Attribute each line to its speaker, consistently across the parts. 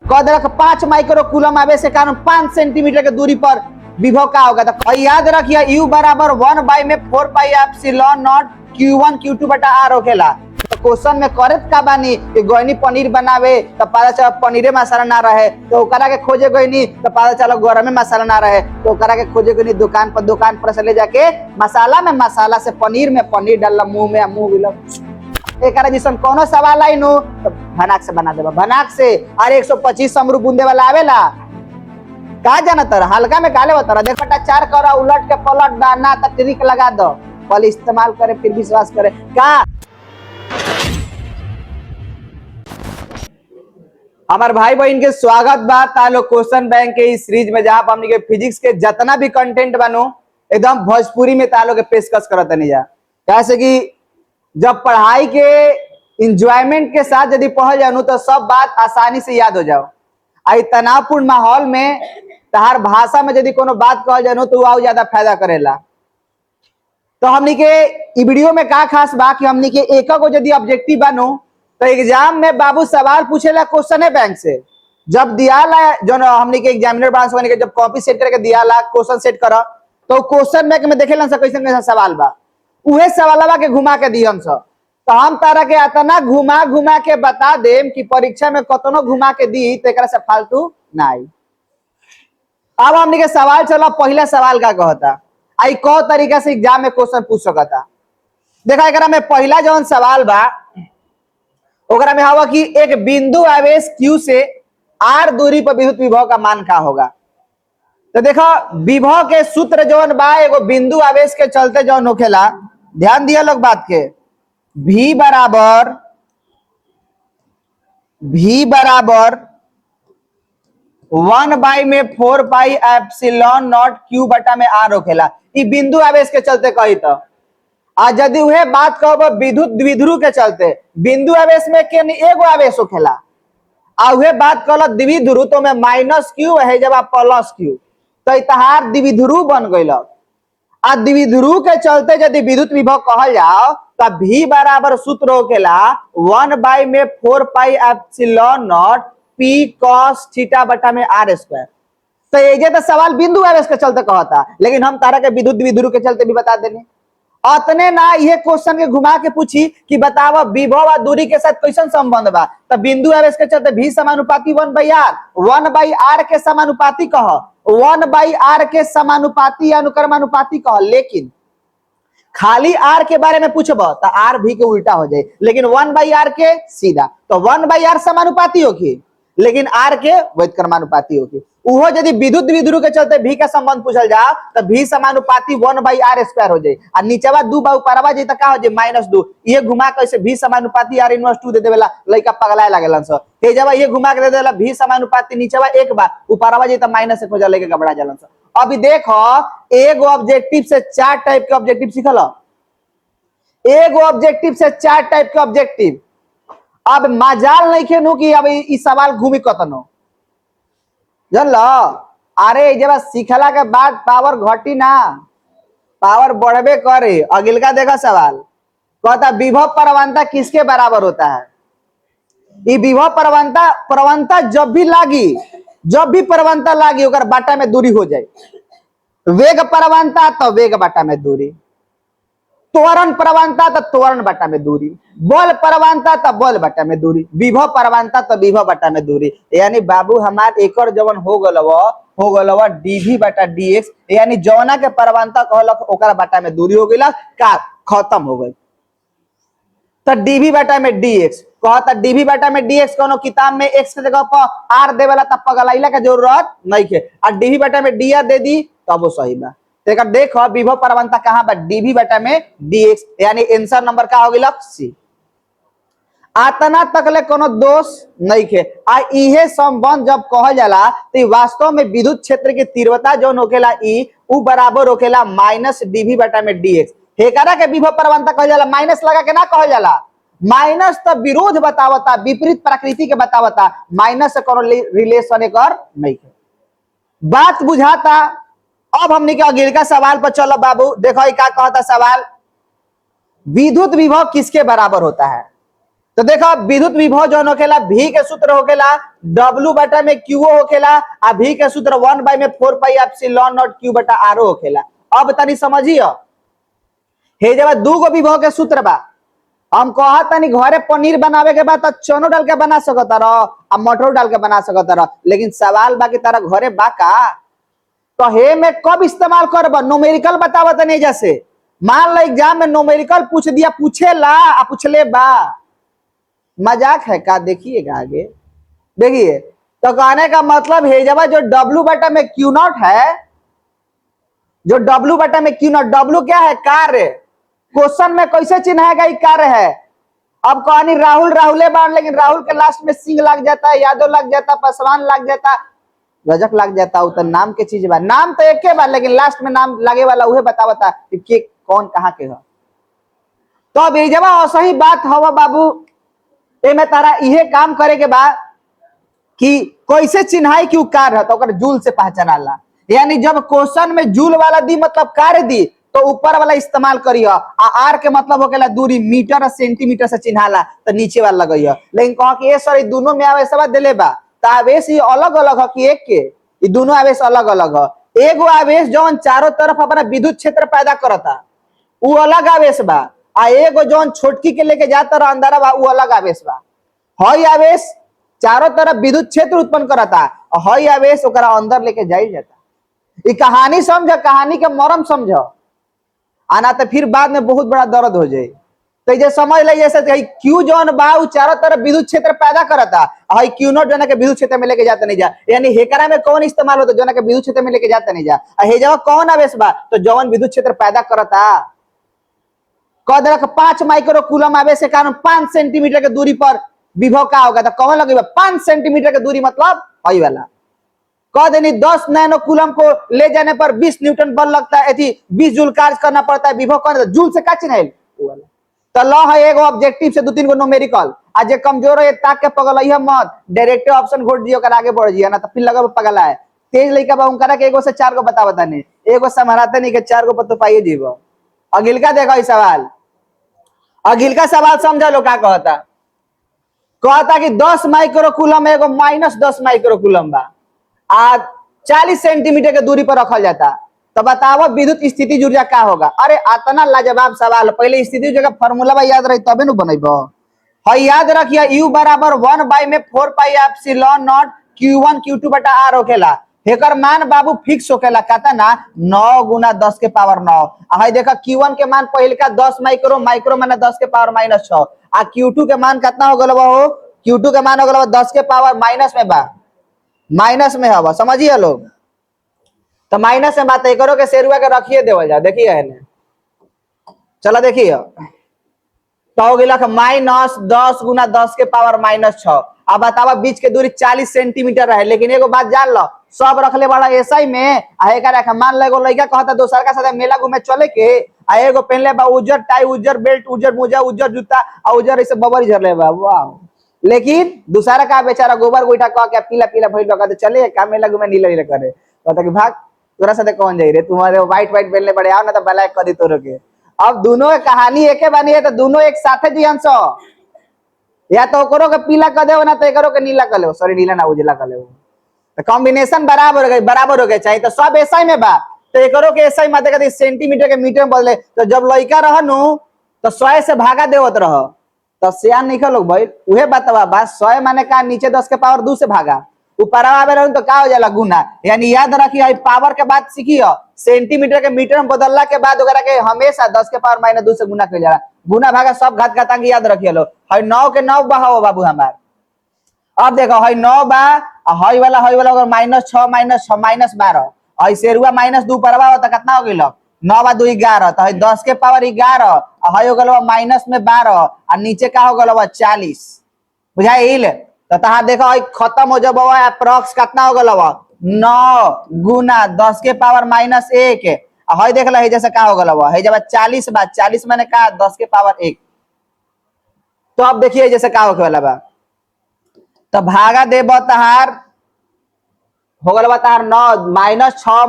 Speaker 1: कह दिलक 5 micro coulomb आवे से कारण 5 सेंटीमीटर के दूरी पर विभव का होगा। तो याद रखिए U बराबर 1 बाई में 4 pi epsilon not Q1 Q2 बटा R होखेला। तो क्वेश्चन में करत का बानी कि गोइनी पनीर बनावे तो पता चला पनीरे मसाला ना रहे, तो ओकरा के खोजे गोइनी तो पता चला गरम में मसाला ना रहे, तो ओकरा के खोजे गोइनी दुकान पर से ले जाके मसाला में मसाला से पनीर में पनीर डालला, मुंह में मुंह गिला। एकरा जिसन कोनो सवाल आई नो तो भनाक से बना देबा, भनाक से। अरे 125 समरू बूंदे वाला आवेला का जाना तर हल्का में काले बता देख बटा 4 करा उलट के पलट डालना त ट्रिक लगा दो, पल इस्तेमाल करे फिर विश्वास करे का। हमार भाई बहन के स्वागत बा तालो क्वेश्चन बैंक के इस सीरीज में, जहां हमनी के फिजिक्स के जितना भी कंटेंट बनो एकदम भोजपुरी में तालो के पेशकश करत नहीं जा। कैसे कि जब पढ़ाई के इंजॉयमेंट के साथ यदि पढ़ जानू तो सब बात आसानी से याद हो जाओ। आई तनावपूर्ण माहौल में तहार भाषा में यदि कोनो बात कह जानू तो और ज्यादा फायदा करेला। तो हमनी के ई वीडियो में का खास बा कि हमनी के एक को यदि ऑब्जेक्टिव बनो तो एग्जाम में बाबू सवाल पूछेला क्वेश्चन बैंक से। जब दियाला जो हमनी के एग्जामिनर बांस बने के जब कॉपी सेट करके दियाला क्वेश्चन सेट कर तो क्वेश्चन बैंक में देखेलन से कैसन कैसा सवाल बा, उहे सवालवा के घुमा के दिहन स। तो हम तारा के इतना घुमा घुमा के बता देम कि परीक्षा में कतनो घुमा के दी तो एकरा से फालतू ना आई। अब हमनी के सवाल चला, पहला सवाल का कहता आई कौ तरीका से एग्जाम में क्वेश्चन पूछ सकता। देखा एकरा में पहला जौन सवाल बा ओकरा में हवा कि एक बिंदु आवेश Q से R दूरी पर विद्युत विभव का मान का होगा। तो देखो विभव के सूत्र जौन बा एगो बिंदु आवेश के चलते जौन होखेला, ध्यान दिया लोग बात के, V बराबर 1 बाई में 4 पाई एप्सिलॉन नॉट Q बटा में R होखेला। ई बिंदु आवेश के चलते कही तो आज यदि उहे बात कहब विद्युत द्विध्रुव के चलते, बिंदु आवेश में केवल एगो आवेश होखेला आ उहे बात कहल द्विध्रुव तो में -Q है जब प्लस Q, तो इतहार द्विध्रुव बन गइल। आ द्विध्रुव के चलते यदि विद्युत विभव कहल जाओ तो V बराबर सूत्र होखेला 1 बाई में 4 pi epsilon not P cos theta बटा में R स्क्वायर। तो ये तो सवाल बिंदु आवेश के चलते कहता, लेकिन हम तारा के विद्युत द्विध्रुव के चलते भी बता देने। अतने ना ये क्वेश्चन के घुमा के पूछी कि बतावा विभव और दूरी के साथ कैसन संबंध बा, तो बिंदु आवेश के चलते V समानुपाती 1 बाई R, 1 बाई R के समानुपाती कह, 1 बाई R के समानुपाती अनुक्रमानुपाती कह। लेकिन खाली R के बारे में पूछब तो R भी के उल्टा हो जाए, लेकिन 1 बाई R के सीधा। तो 1 बाई R समानुपाती होगी लेकिन R के व्युत्क्रमानुपाती होगी। उहो यदि विद्युत द्विध्रुव के चलते V का संबंध पूछल जा तो V समानुपाती 1 बाई R स्क्वायर हो जाए, और नीचेवा 2 बा ऊपरवा जाए तो का हो जाए -2। ये घुमा कैसे V समानुपाती R इनवर्स 2 दे देवेला, लइका पगलाए लागेलन स। तेजवा ये घुमा के दे देला V समानुपाती नीचेवा 1 बा ऊपरवा जाए तो -1 हो जा, लेके घबरा जालन स। अभी देखो एगो ऑब्जेक्टिव से 4 टाइप के ऑब्जेक्टिव सीखल, एगो ऑब्जेक्टिव से 4 टाइप के ऑब्जेक्टिव। अब मजाल नहीं खेनू कि अब इस सवाल घूमी कतनो जन लो। अरे जब सीखला के बाद पावर घटी ना, पावर बढ़बे करे। अगिलका देखा सवाल कहता विभव प्रवणता किसके बराबर होता है। ये विभव प्रवणता जब भी प्रवणता लागी ओकर बाटा में दूरी हो जाए। वेग प्रवणता तो वेग बाटा में दूरी, त्वरण प्रवणता तो त्वरण बटा में दूरी, बल प्रवणता तो बल बटा में दूरी, विभव प्रवणता तो विभव बटा में दूरी। यानी बाबू हमार एकर जवन हो गलवा dv बटा dx, यानी जवना के प्रवणता कहलक ओकरा बटा में दूरी हो गइला का खत्म हो गई। तो dv बटा में dx कहता dv बटा में dx कोनो किताब में x के जगह पर r देवेला तब पगलाइला के जरूरत नहीं है, और dv बटा में dr दे दी तब वो सही बा। देखो विभव प्रवणता कहां बा, dv बटा में dx, यानी आंसर नंबर का हो गइल सी। आतना तकले कोनो दोष नहीं है। आ इहे संबंध जब कहल जाला तो वास्तव में विद्युत क्षेत्र की तीव्रता जौन होखेला ई उ बराबर होखेला -dv बटा में dx। हेकरा के विभव प्रवणता कहल जाला, माइनस लगा के ना कहल जाला। माइनस तो विरोध बतावता, विपरीत प्रकृति के बतावता, माइनस से कोनो रिलेशन एकर नहीं है। बात बुझाता। अब हमने के अगिलका सवाल पर चलो बाबू। देखो क्या कहता सवाल, विद्युत विभव किसके बराबर होता है। तो देखो विद्युत विभव जौन होखेला भी के सूत्र होखेला W बटा में Q होखेला आ भी के सूत्र 1 बाई में 4 पाई एप्सिलॉन नॉट Q बटा R होखेला। अब तनी समझियो हे जब दू गो विभव के सूत्र बा, हम कहा तनी घरे पनीर बनावे के बाद चनो डाल के बना सकता रह आ मटर डाल के बना सकता रह, लेकिन सवाल बा कि तारा घरे बा का, तो हे में कब इस्तेमाल करबा न्यूमेरिकल बतावा तनी। जैसे मान लो एग्जाम में न्यूमेरिकल पूछ दिया, पूछेला आ पूछले बा, मजाक है का? देखिएगा आगे देखिए। तो कहने का मतलब है जब जो W बटा में Q नॉट है, जो W बटा में Q नॉट, W क्या है? कार्य। क्वेश्चन में कैसे चिन्हाएगा ये कार्य है? अब कहानी राहुल राहुले बाण, लेकिन राहुल के लास्ट में सिंह लग जाता है, यादव लग जाता, पासवान लग जाता, रजक लग जाता, तो नाम के चीज बा, नाम तो एक बा लेकिन लास्ट में नाम लगे वाला उहे बतावता कि कौन कहाँ के है। तो अब ये जब सही बात हवा बाबू, ए में तारा इहे काम करे के बाद कि कैसे चिन्हाई कि कार्य है, तो जूल से पहचानाला। यानी जब क्वेश्चन में जूल वाला दी मतलब कार्य दी तो ऊपर वाला इस्तेमाल करियो, आ आर के मतलब होकेला दूरी, मीटर और सेंटीमीटर से चिन्हाला तो नीचे वाला लगाइयो। लेकिन कह कि ए सर दोनों में आवेश दिले बा, तो आवेश ये अलग अलग है कि एक के? ये दोनों आवेश अलग अलग है। एगो आवेश जौन चारों तरफ अपना विद्युत क्षेत्र पैदा करता वो अलग आवेश बा, आ एगो जौन छोटकी के लेके जाता रहा अंदर बा वो अलग आवेश बा। हई आवेश चारों तरफ विद्युत क्षेत्र उत्पन्न करता, हई आवेश ओकरा अंदर लेके जाई जाता। ये कहानी समझ, कहानी के मरम समझ, आना तो फिर बाद में बहुत बड़ा दर्द हो जाए। तो ये समझ ले जैसे क्यू जौन बा चारों तरफ विद्युत क्षेत्र पैदा करता, हई क्यू नॉट जो के विद्युत क्षेत्र में लेके जाता नहीं जा। यानी हेकरा में कौन इस्तेमाल होता? जो के विद्युत क्षेत्र में लेके जाता नहीं जा। हे जगह कौन आवेश बा? तो जौन विद्युत क्षेत्र पैदा करता। कह दिलक 5 माइक्रो कूलम आवेश के कारण 5 सेंटीमीटर के दूरी पर विभव का होगा, तो कौन लगेगा? 5 सेंटीमीटर की दूरी मतलब हई वाला। कह देनी 10 नैनो कूलम को ले जाने पर 20 न्यूटन बल लगता है, 20 जूल कार्य करना पड़ता है, विभव कौन? जूल से का चिन्ह वाला। तो लो है एगो ऑब्जेक्टिव से 2-3 गो न्यूमेरिकल, आज जे कमजोर है ताक के पगल है मत, डायरेक्ट ऑप्शन घोट दियो कर आगे बढ़ जिया ना, तो फिर लगा पगला है। तेज लइका बा उनकरा के एगो से 4 गो बता नहीं, एगो समझाते नहीं के 4 गो पर तो पाइए जीवो। अगिलका देखो सवाल, अगिलका सवाल समझा लो का कहता। कहता कि 10 माइक्रो कूलम एगो -10 माइक्रो कूलम बा, आ 40 सेंटीमीटर के दूरी पर रखल जाता, तो बताओ विद्युत स्थिति ऊर्जा क्या होगा? अरे इतना लाजवाब सवाल, पहले स्थिति ऊर्जा का फार्मूला याद रही तबे न बनइबो। हई याद रखिए U बराबर 1 बाई में 4 pi epsilon not Q1 Q2 बटा R होखेला। हेकर मान बाबू फिक्स होखेला, कहता ना 9 गुना 10 के पावर 9। हई देखा Q1 के मान पहले का 10 माइक्रो, माइक्रो माने 10 के पावर -6, आ Q2 के मान कितना हो गल हो? Q2 के मान हो गल 10 के पावर माइनस में बा, माइनस में हवा, समझिए लोग। तो माइनस में बात करो के शेरुआ के रखिए देवल जा। देखिए है, चलो देखिए, तो हो गया -10 गुना 10 के पावर -6। अब बतावा बीच के दूरी 40 सेंटीमीटर है, लेकिन एगो बात जान लो, सब रखले बड़ा एसआई में। मान लो एगो लड़का कहता दोसर का साथ मेला घूमे चले के, एगो पहनले बा उज्जर टाई, उज्जर बेल्ट, उज्जर मोजा, उज्जर जूता और उज्जर ऐसे बबर झरले बा, वाह। लेकिन दूसरा का बेचारा गोबर गोईठा कह के पीला पीला भइल बा, चले का मेला घूमे नीला नीला करे, कहता कि भाग तोरा साथे कौन जाई रे, तुम्हारे व्हाइट व्हाइट पहनले बड़े आओ ना तो ब्लैक कर दी तोरो के। अब दोनों की कहानी एके बनी है, तो दोनों एक साथे जियन सो, या तो ओकरो के पीला कर देओ ना तो एकरो के नीला कर ले, सॉरी नीला ना उजला कर ले, तो कॉम्बिनेशन बराबर हो गए चाहिए। तो सब एसआई में बा, तो एकरो के एसआई माते कहते सेंटीमीटर के मीटर में बदले। तो जब लइका रहनु तो 100 से भागा देवत रह, तो सियान निकल लोग भाई उहे बतवा बा 100 माने का नीचे 10 के पावर 2 से भागा, ऊपर आवे रहन तो का हो जाला गुना। यानी याद रखिए पावर के बात सीखियो, सेंटीमीटर के मीटर में बदलला के बाद ओकरा के हमेशा 10 के पावर -2 से गुना कर जाला। गुना भागा सब घात घातांक याद रखिए लो। हई 9 के 9 बहाओ बाबू हमार। अब देखो हई 9 बा, हई वाला अगर -6 -12, हई शेरुआ -2 परवा हो तो कितना हो गइल? 9 बा 2 11, तो हई 10 के पावर 11, हई हो गइल माइनस में 12, और नीचे का हो गइल 40। बुझाइल? तो तहां देखो हई खत्म हो जब अप्रॉक्स कितना हो गइल 9 गुना 10 के पावर -1, हई देख लो जैसे का हो गइल हई जब 40 बा, 40 माने का 10 के पावर 1। तो अब देखिए जैसे का होखे वाला बा, तो भागा देब तहार हो गल तहार 9 -6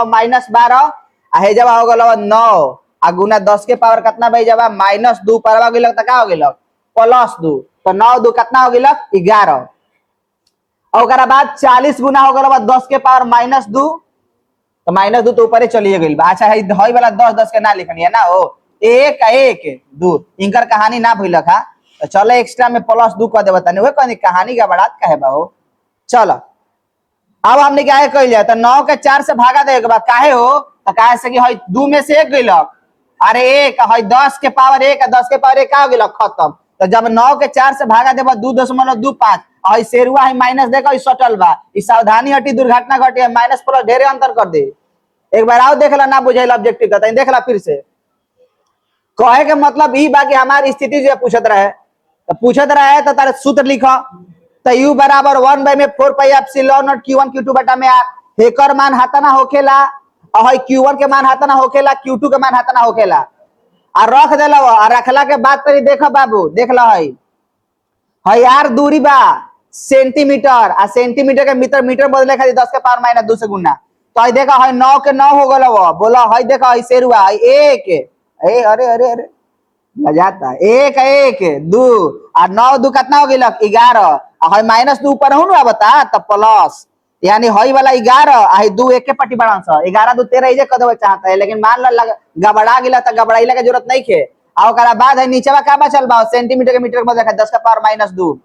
Speaker 1: -12, हे जब हो गल 9 आ गुना 10 के पावर कितना भाई जब -2 परवा गइल त का हो गइल प्लस 2, तो 9 2 कितना हो गया 11। और बाद 40 गुना हो गया 10 के पावर -2, तो -2 तो ऊपर चलिए गई। अच्छा है वाला 10 10 के ना लिखनी है ना, हो 1 1 2 इनकर कहानी ना भूल खा, तो चलो एक्स्ट्रा में +2 कर देव तनी, कहनी कहानी का बड़ा कहे बा हो। चलो अब हमने क्या है कह जाए, तो 9 के 4 से भागा दे काहे हो, तो कहे से कि 2 में से 1 गई, अरे 1 है 10 के पावर 1 है, 10 के पावर 1 हो गया खत्म। तो जब 9 के 4 से भागा देबा 2.25 और शेरुआ है माइनस देखो सटल बा, सावधानी हटी दुर्घटना घटी, माइनस प्लस ढेरे अंतर कर दे। एक बार आओ देख ला, ना बुझे ऑब्जेक्टिव का देख ला फिर से। कहे के मतलब ई बा कि हमारी स्थिति जो पूछत रहे, तो पूछत रहे तो तारे सूत्र लिखो, तो u बराबर 1/4 पाई एप्सिलॉन नॉट q1 q2 बटा में r, हेकर मान हाथना होखेला और q1 के मान हाथना होखेला, q2 के मान हाथना होखेला, और रख देला। और रखला के बाद तरी देखो बाबू, देख लो है यार दूरी बा सेंटीमीटर, आ सेंटीमीटर के मीटर, मीटर बदले खाली 10 के पावर -2 से गुना, तो देखो है 9 के 9 हो गल, बोला है देखो है शेरुआ है 1 अरे अरे अरे जाता 1 1 2 और 9 2 कितना हो गया 11, है -2 ऊपर हूँ ना बता, तब प्लस यानी हई वाला 11 आई 2 एक के पट्टी बढ़ा 11 2 13 इजे कर देवे चाहता है, लेकिन मान ला गबड़ा गिला तो गबड़ाइला के जरूरत नहीं खे। आ ओकरा बाद है नीचेवा का बचल बा सेंटीमीटर के मीटर में देखा 10 का पावर -2,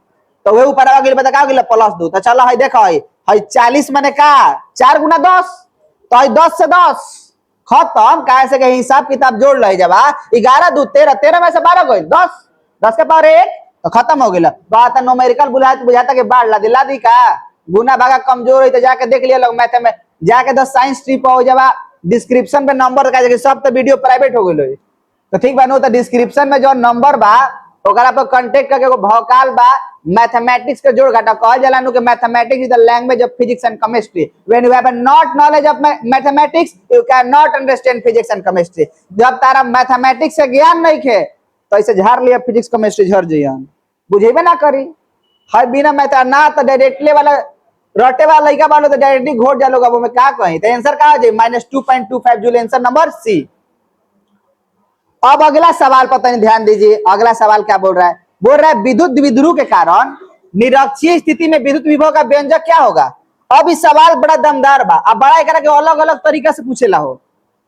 Speaker 1: तो वे ऊपर आ गेल बता का गेल +2। तो चलो है देखो है 40 माने का 4 गुना 10, तो है 10 से 10 खत्म। काहे से के हिसाब किताब जोड़ ले जब 11 2 13, 13 में से 12 गई 10, 10 के पावर 1 तो खत्म हो गया बात। न्यूमेरिकल बुझाता के बाढ़ ला दिला दी का गुना भागा कमजोर है तो जाके देख लिया लोग मैथ में जाके, तो साइंस ट्रिप हो जावा डिस्क्रिप्शन पे नंबर का सब तो वीडियो प्राइवेट हो गई, तो ठीक बा नो, तो डिस्क्रिप्शन में जो नंबर बा ओकरा पर कांटेक्ट करके भौकाल बा मैथमेटिक्स के जोड़ घटा कहल जाला नु कि mathematics is the language of physics and chemistry, when you have not knowledge of mathematics you can not understand physics and chemistry. जब तारा मैथमेटिक्स से ज्ञान नहीं खे तो ऐसे झाड़ लिया फिजिक्स केमिस्ट्री झड़ जइयन, बुझेबे ना करी है बिना मैथ ना, तो डायरेक्टली वाला रटे वाला लइका वाला तो डायरेक्टली घोट जालोगा वो में का कहीं, तो आंसर का हो जाए -2.25 जूल, आंसर नंबर सी। अब अगला सवाल पर तनी ध्यान दीजिए, अगला सवाल क्या बोल रहा है विद्युत द्विध्रुव के कारण निरक्षीय स्थिति में विद्युत विभव का व्यंजक क्या होगा। अब इस सवाल बड़ा दमदार बा, अब बड़ा एकरा के अलग अलग तरीका से पूछेला हो,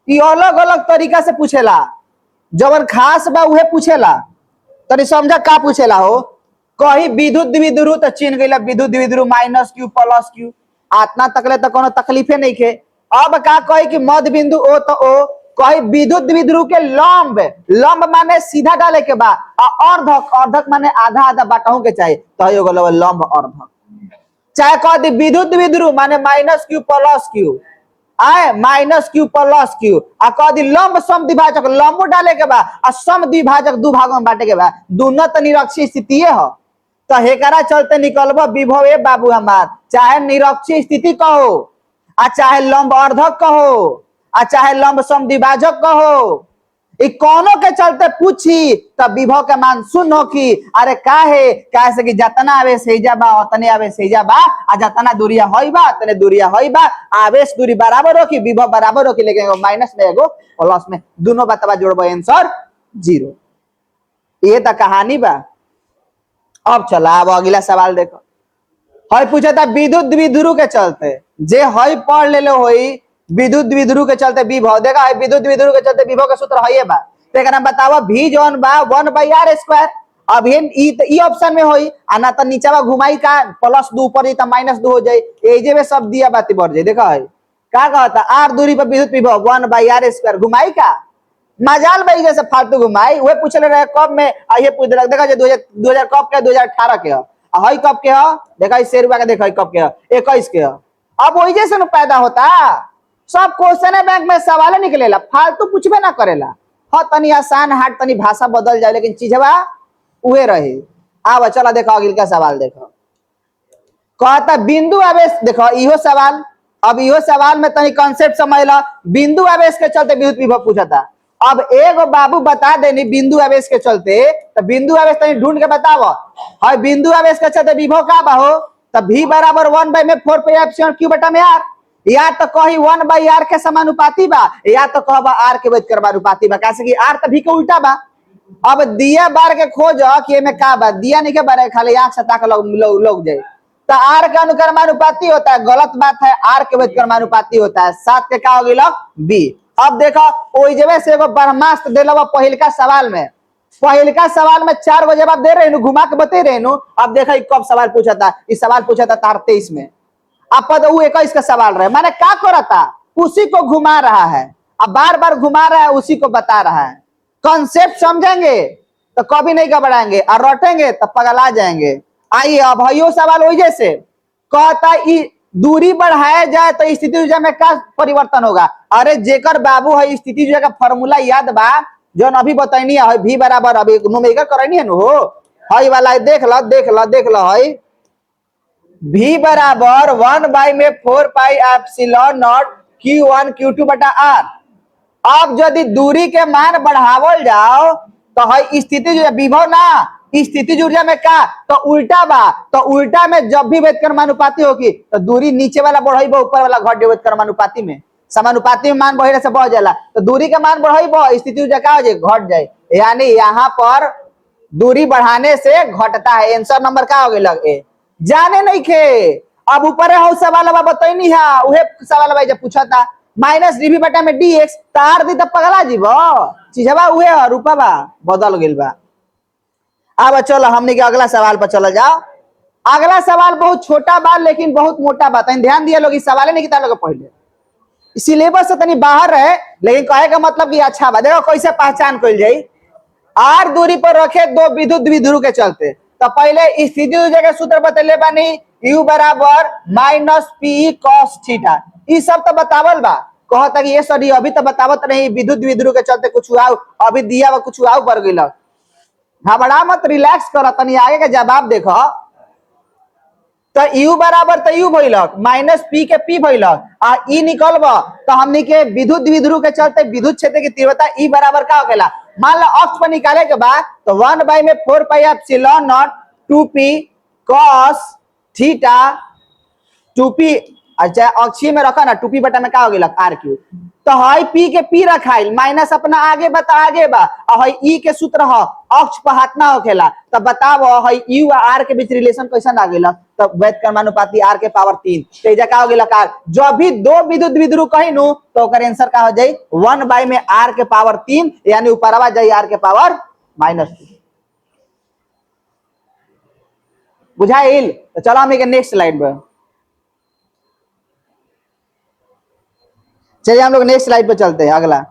Speaker 1: ये अलग अलग तरीका से पूछेला, जवन खास बा उहे पूछेला, तनी समझा का पूछेला हो। कहीं विद्युत द्विध्रुव तो चिन्ह गइला विद्युत द्विध्रुव -q +q, आतना तकले तो कोनो तकलीफे नहीं खे। अब का कही कि मध्य बिंदु ओ तो ओ, कहीं विद्युत द्विध्रुव के लंब, लंब माने सीधा डाले के बा, अर्धक, अर्धक माने आधा आधा बाटहू के चाहिए, तो हो गलो लंब अर्धक। चाहे कह दी विद्युत द्विध्रुव माने -q +q आए -q +q, आ कह दी लंब सम द्विभाजक, लंबो डाले के बा आ सम द्विभाजक दू भागों में बांटे के बा, दोनों तो निरक्षीय स्थिति है, तो हेकरा चलते निकलबो विभव ए बाबू हमार, चाहे निरक्षीय स्थिति कहो आ चाहे लंब अर्धक कहो आ चाहे लंब सम द्विभाजक कहो, कोनो के चलते पूछी तब विभव के मान 0 होखी। अरे काहे से कि जतना आवेश हेजा बा उतने आवेश हेजा बा, आ जतना दूरिया होई बा उतने दूरिया होई बा, आवेश दूरी बराबर होखी विभव बराबर होखी, लेकिन एगो माइनस में एगो प्लस में, दोनों बतवा जोड़बो आंसर 0। ये तो कहानी बा। अब चला अब अगला सवाल देखो, हई पूछा था विद्युत द्विध्रुव के चलते जे हई पढ़ ले लो होई विद्युत द्विध्रुव के चलते विभव, देखा है विद्युत द्विध्रुव के चलते विभव का सूत्र है बा, तो एकरा बताओ v जौन बा 1/r²। अब ई ऑप्शन में होई आ ना तो नीचेवा घुमाई का +2 ऊपर जी तो -2 हो जाए, एजे में सब दिया बाती बढ़ जाए। देखा है का कहता r दूरी पर विद्युत विभव 1/r² घुमाई का मजाल भाई जैसे फालतू घुमाई, वह पूछले रहे कब में, ये पूछ देलक देखा 2000 कब के 2018 के हई कब के ह, देखा शेरुआ के देखा कब के 21 के। अब वही जैसे न पैदा होता सब क्वेश्चन बैंक में सवाल निकलेला, फालतू पूछबे ना करेला, हाँ तनी आसान हाट तनी भाषा बदल जाए लेकिन चीजवा उहे रहे। अब चला देखो अगला सवाल देखो, कहता बिंदु आवेश, देखो इहो सवाल, अब इहो सवाल में तनी कॉन्सेप्ट समझ ला, बिंदु आवेश के चलते विद्युत विभव पूछा था। अब एगो बाबू बता देनी बिंदु आवेश के चलते, तो बिंदु आवेश तनी ढूंढ के बताओ, है बिंदु आवेश के चलते विभव का बा हो, तो v बराबर 1/4 पाई एप्सिलॉन q बटा में r, या तो कही 1/r के समानुपाती बा, या तो कहबा r के वैध करबा अनुपाती बा, कैसे कि r तो v के उल्टा बा, अब दिया बार के खोज कि एमे का बा, दिया नहीं के बारे खाली आंख से ताक लोग जाए। तो आर का अनुक्रमानुपाती होता है, गलत बात है। आर के व्युत्क्रमानुपाती होता है। 7 के का हो गई बी। अब देखो ओई जगह से एगो ब्रह्मास्त्र देला पहिलका सवाल में। पहिलका सवाल में 4 गो जवाब दे रहे नु, घुमा के बते रहे नु। अब देखा कब सवाल पूछा था, इस सवाल पूछा था तार 23 में। अब पद 21 का सवाल रहे, मैंने क्या करा था, उसी को घुमा रहा है। अब बार बार घुमा रहा है, उसी को बता रहा है। कॉन्सेप्ट समझेंगे तो कभी नहीं घबराएंगे, और रटेंगे तो पगला जाएंगे। आइए अब हयो सवाल वही जैसे कहता दूरी बढ़ाया जाए तो स्थिति ऊर्जा में क्या परिवर्तन होगा। अरे जेकर बाबू है स्थिति ऊर्जा का फॉर्मूला याद बा, जो अभी बताइनी है भी बराबर अभी नुमेरिकल करनी है हो हई वाला, देख लो देख लो देख लो हई भी बराबर 1 बाई में 4 pi epsilon not Q1 Q2 बटा R। अब यदि दूरी के मान बढ़ावल जाओ तो हई स्थिति जो विभव ना स्थिति ऊर्जा में का तो उल्टा बा। तो उल्टा में जब भी व्युत्क्रमानुपाती होगी तो दूरी नीचे वाला बढ़ाई ऊपर वाला घट व्युत्क्रमानुपाती में। समानुपाती में मान बढ़े से बढ़ जाला तो दूरी का मान बढ़ाई स्थिति ऊर्जा का हो जाए घट जाए। यानी यहाँ पर दूरी बढ़ाने से घटता है। आंसर नंबर का हो गया लगे जाने नहीं खे। अब ऊपर है सवाल बताइनी है उहे सवाल जब पूछा था माइनस डीवी बटा में डीएक्स तार दी तब पगला जीव चीजवा उहे रूपा बदल गइल बा। अब चलो हमने के अगला सवाल पर चल जाओ। अगला सवाल बहुत छोटा बात लेकिन बहुत मोटा बात है, ध्यान दिया लोग। इस सवाल नहीं किया लोग पहले सिलेबस से तनी बाहर है लेकिन कहे का मतलब कि अच्छा बा। देखो कैसे पहचान कल जाई। आर दूरी पर रखे दो विद्युत द्विध्रुव के चलते तो पहले स्थिति ऊर्जा के सूत्र बतले बानी U बराबर माइनस पी कॉस थीटा। ये सब तो बतावल बा। कहता कि ये सॉरी अभी तो बतावत नहीं विद्युत द्विध्रुव के चलते कुछ हुआ अभी दिया वा कुछ हुआ बढ़ गई। घबरा मत रिलैक्स कर तनी आगे का जवाब देखो। तो U बराबर तो U भइलक माइनस पी के पी भइलक आ ई निकलब तो हमनी के विद्युत द्विध्रुव के चलते विद्युत क्षेत्र की तीव्रता ई बराबर का होखेला। मान लो अक्ष पर निकाले के बाद तो 1 बाई में 4 pi epsilon not 2p cos theta 2p अच्छा अक्षीय में रखा ना 2p बटा में का हो गया आर क्यू। तो हई पी के पी रखाइल माइनस अपना आगे बता आगे बा और हई ई के सूत्र ह अक्ष पर हाथ ना होखेला। तो बताओ हई यू और आर के बीच रिलेशन कैसा आ गेला। तो व्युत्क्रमानुपाती आर के पावर 3 तो एजा का हो गेला कार जब भी दो विद्युत द्विध्रुव कहिनु तो ओकर आंसर का हो जाई 1 बाई में आर के पावर 3 यानी ऊपरवा जाई आर के पावर -2। बुझाइल। तो चलो हम के नेक्स्ट स्लाइड पर चलिए हम लोग नेक्स्ट स्लाइड पर चलते हैं। अगला